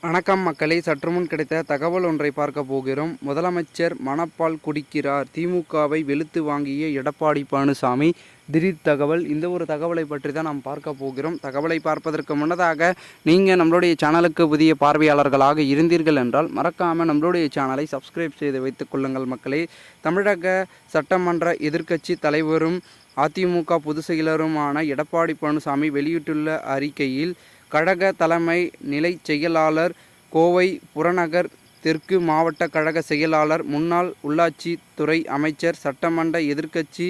வணக்கம் மக்களே, சற்றுமுன் கிடைத்த தகவல் ஒன்றை பார்க்க போகிறோம். முதலமைச்சர் மணப்பால் குடிக்கிறார், திமுகவை வெளுத்து வாங்கிய எடப்பாடி பழனிசாமி திடீர் தகவல். இந்த ஒரு தகவலை பற்றி தான் நாம் பார்க்க போகிறோம். தகவலை பார்ப்பதற்கு முன்னதாக நீங்கள் நம்மளுடைய சேனலுக்கு புதிய பார்வையாளர்களாக இருந்தீர்கள் என்றால் மறக்காமல் நம்மளுடைய சேனலை சப்ஸ்கிரைப் செய்து வைத்துக் கொள்ளுங்கள் மக்களே. தமிழக சட்டமன்ற எதிர்க்கட்சி தலைவரும் அதிமுக பொதுச் செயலருமான எடப்பாடி பழனிசாமி வெளியிட்டுள்ள அறிக்கையில், கழக தலைமை நிலை செயலாளர், கோவை புறநகர் தெற்கு மாவட்ட கழக செயலாளர், முன்னாள் உள்ளாட்சி துறை அமைச்சர், சட்டமன்ற எதிர்க்கட்சி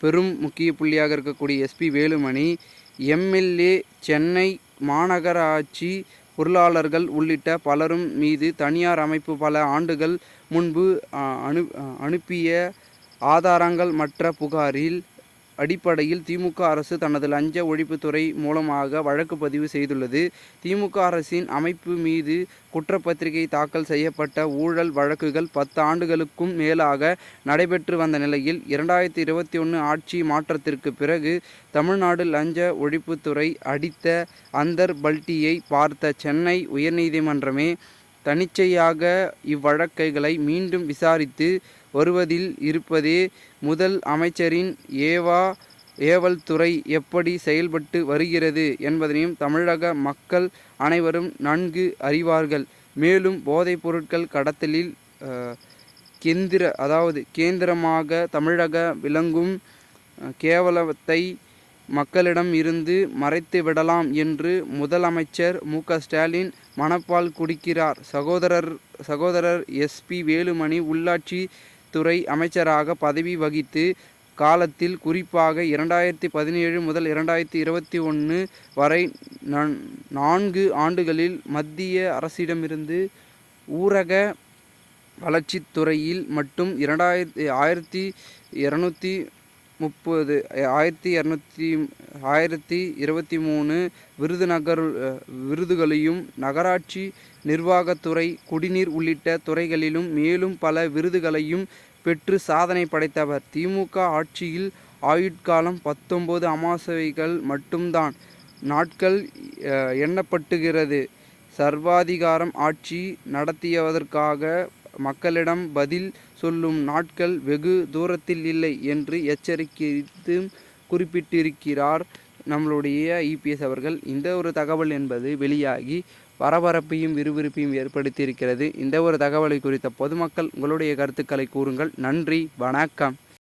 பெரும் முக்கிய புள்ளியாக இருக்கக்கூடிய எஸ்பி வேலுமணி, எம்எல்ஏ, சென்னை மாநகராட்சி பொருளாளர்கள் உள்ளிட்ட பலரும் மீது தனியார் அமைப்பு பல ஆண்டுகள் முன்பு அனுப்பிய ஆதாரங்கள் மற்ற புகாரில் அடிப்படையில் திமுக அரசு தனது லஞ்ச ஒழிப்புத்துறை மூலமாக வழக்கு பதிவு செய்துள்ளது. திமுக அரசின் அமைப்பு மீது குற்றப்பத்திரிகை தாக்கல் செய்யப்பட்ட ஊழல் வழக்குகள் 10 ஆண்டுகளுக்கும் மேலாக நடைபெற்று வந்த நிலையில் 2021 ஆட்சி மாற்றத்திற்கு பிறகு தமிழ்நாடு லஞ்ச ஒழிப்புத்துறை அடித்த அந்தர் பல்ட்டியை பார்த்த சென்னை உயர்நீதிமன்றமே தன்னிச்சையாக இவ்வழக்குகளை மீண்டும் விசாரித்து வருவதில் இருப்பதே முதல் அமைச்சரின் ஏவல் துறை எப்படி செயல்பட்டு வருகிறது என்பதனையும் தமிழக மக்கள் அனைவரும் நன்கு அறிவார்கள். மேலும் போதைப் பொருட்கள் கடத்தலில் கேந்திரமாக தமிழக விளங்கும் கேவலத்தை மக்களிடம் இருந்து மறைத்து விடலாம் என்று முதலமைச்சர் மு.க.ஸ்டாலின் மணப்பால் குடிக்கிறார். சகோதரர் எஸ்பி வேலுமணி உள்ளாட்சி துறை அமைச்சராக பதவி வகித்து காலத்தில், குறிப்பாக 2017 முதல் 2021 வரை 4 ஆண்டுகளில் மத்திய அரசிடமிருந்து ஊரக வளர்ச்சித்துறையில் மட்டும் 1223 விருதுகளையும், நகராட்சி நிர்வாகத்துறை, குடிநீர் உள்ளிட்ட துறைகளிலும் மேலும் பல விருதுகளையும் பெற்று சாதனை படைத்தவர். திமுக ஆட்சியில் ஆயுட்காலம் 19 அமாவாசைகள் மட்டும்தான் நாட்கள் எண்ணப்பட்டுகிறது. சர்வாதிகாரம் ஆட்சி நடத்தியதற்காக மக்களிடம் பதில் சொல்லும் நாட்கள் வெகு தூரத்தில் இல்லை என்று எச்சரிக்கைத்தும் குறிப்பிட்டிருக்கிறார் நம்மளுடைய இபிஎஸ் அவர்கள். இந்த ஒரு தகவல் என்பது வெளியாகி பரபரப்பையும் விறுவிறுப்பையும் ஏற்படுத்தியிருக்கிறது. இந்த ஒரு தகவலை குறித்த பொதுமக்கள் உங்களுடைய கருத்துக்களை கூறுங்கள். நன்றி, வணக்கம்.